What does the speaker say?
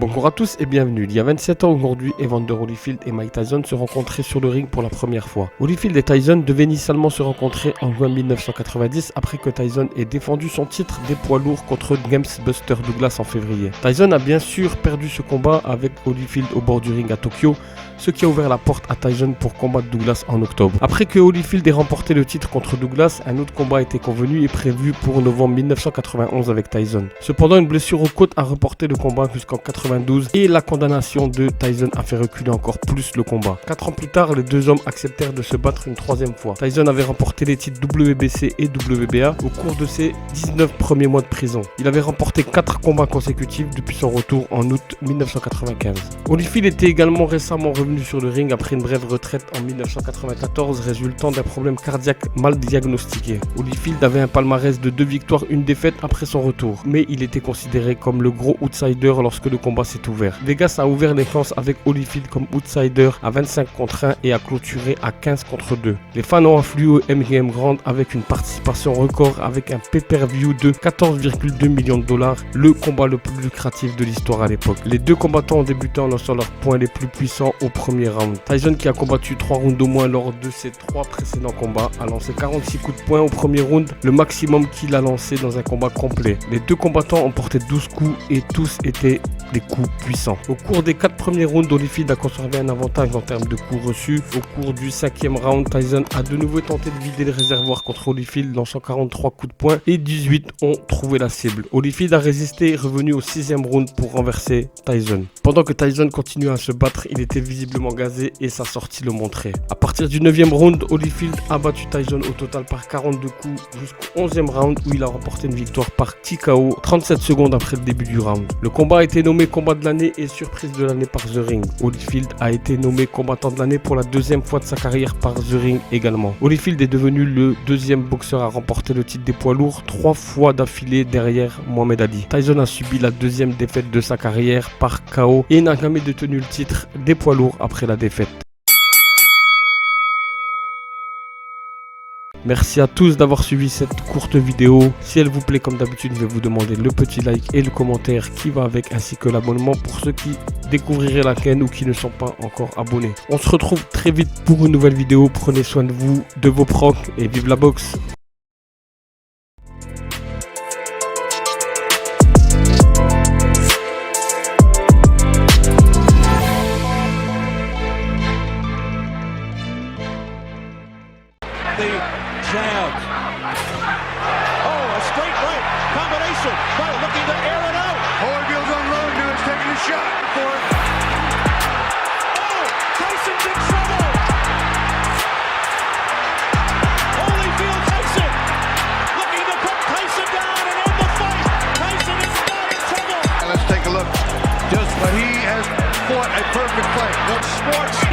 Bonjour à tous et bienvenue. Il y a 27 ans aujourd'hui, Evander Holyfield et Mike Tyson se rencontraient sur le ring pour la première fois. Holyfield et Tyson devaient initialement se rencontrer en juin 1990 après que Tyson ait défendu son titre des poids lourds contre James Buster Douglas en février. Tyson a bien sûr perdu ce combat avec Holyfield au bord du ring à Tokyo, ce qui a ouvert la porte à Tyson pour combattre Douglas en octobre. Après que Holyfield ait remporté le titre contre Douglas, un autre combat a été convenu et prévu pour novembre 1991 avec Tyson. Cependant, une blessure aux côtes a reporté le combat jusqu'en 92 et la condamnation de Tyson a fait reculer encore plus le combat. 4 ans plus tard, les deux hommes acceptèrent de se battre une troisième fois. Tyson avait remporté les titres WBC et WBA au cours de ses 19 premiers mois de prison. Il avait remporté 4 combats consécutifs depuis son retour en août 1995. Holyfield était également récemment revenu sur le ring après une brève retraite en 1994 résultant d'un problème cardiaque mal diagnostiqué. Holyfield avait un palmarès de 2 victoires, 1 défaite après son retour, mais il était considéré comme le gros outsider lorsque le combat s'est ouvert. Vegas a ouvert les chances avec Holyfield comme outsider à 25 contre 1 et a clôturé à 15 contre 2. Les fans ont afflué au MGM Grand avec une participation record avec un pay-per-view de 14,2 millions de $, le combat le plus lucratif de l'histoire à l'époque. Les deux combattants ont débuté en lançant leurs points les plus puissants au premier round. Tyson, qui a combattu 3 rounds au moins lors de ses 3 précédents combats, a lancé 46 coups de poing au premier round, le maximum qu'il a lancé dans un combat complet. Les deux combattants ont porté 12 coups et tous étaient des coups puissants. Au cours des 4 premiers rounds, Holyfield a conservé un avantage en termes de coups reçus. Au cours du 5e round, Tyson a de nouveau tenté de vider le réservoir contre Holyfield, lançant 43 coups de poing et 18 ont trouvé la cible. Holyfield a résisté et est revenu au 6e round pour renverser Tyson. Pendant que Tyson continuait à se battre, il était visiblement gazé et sa sortie le montrait. À partir du 9e round, Holyfield a battu Tyson au total par 42 coups jusqu'au 11e round où il a remporté une victoire par TKO 37 secondes après le début du round. Le combat a été nommé combat de l'année et surprise de l'année par The Ring. Holyfield a été nommé combattant de l'année pour la 2e fois de sa carrière par The Ring également. Holyfield est devenu le 2e boxeur à remporter le titre des poids lourds 3 fois d'affilée derrière Mohamed Ali. Tyson a subi la 2e défaite de sa carrière par KO et n'a jamais détenu le titre des poids lourds après la défaite. Merci à tous d'avoir suivi cette courte vidéo. Si elle vous plaît, comme d'habitude, je vais vous demander le petit like et le commentaire qui va avec, ainsi que l'abonnement pour ceux qui découvriraient la chaîne ou qui ne sont pas encore abonnés. On se retrouve très vite pour une nouvelle vidéo. Prenez soin de vous, de vos proches et vive la boxe. Jab. Oh, a straight right combination. But looking to air it out. Holyfield's unloading now. He's taking a shot for it. Oh, Tyson's in trouble. Holyfield Tyson looking to put Tyson down and end the fight. Tyson is not in trouble. And let's take a look. But he has fought a perfect fight. What sports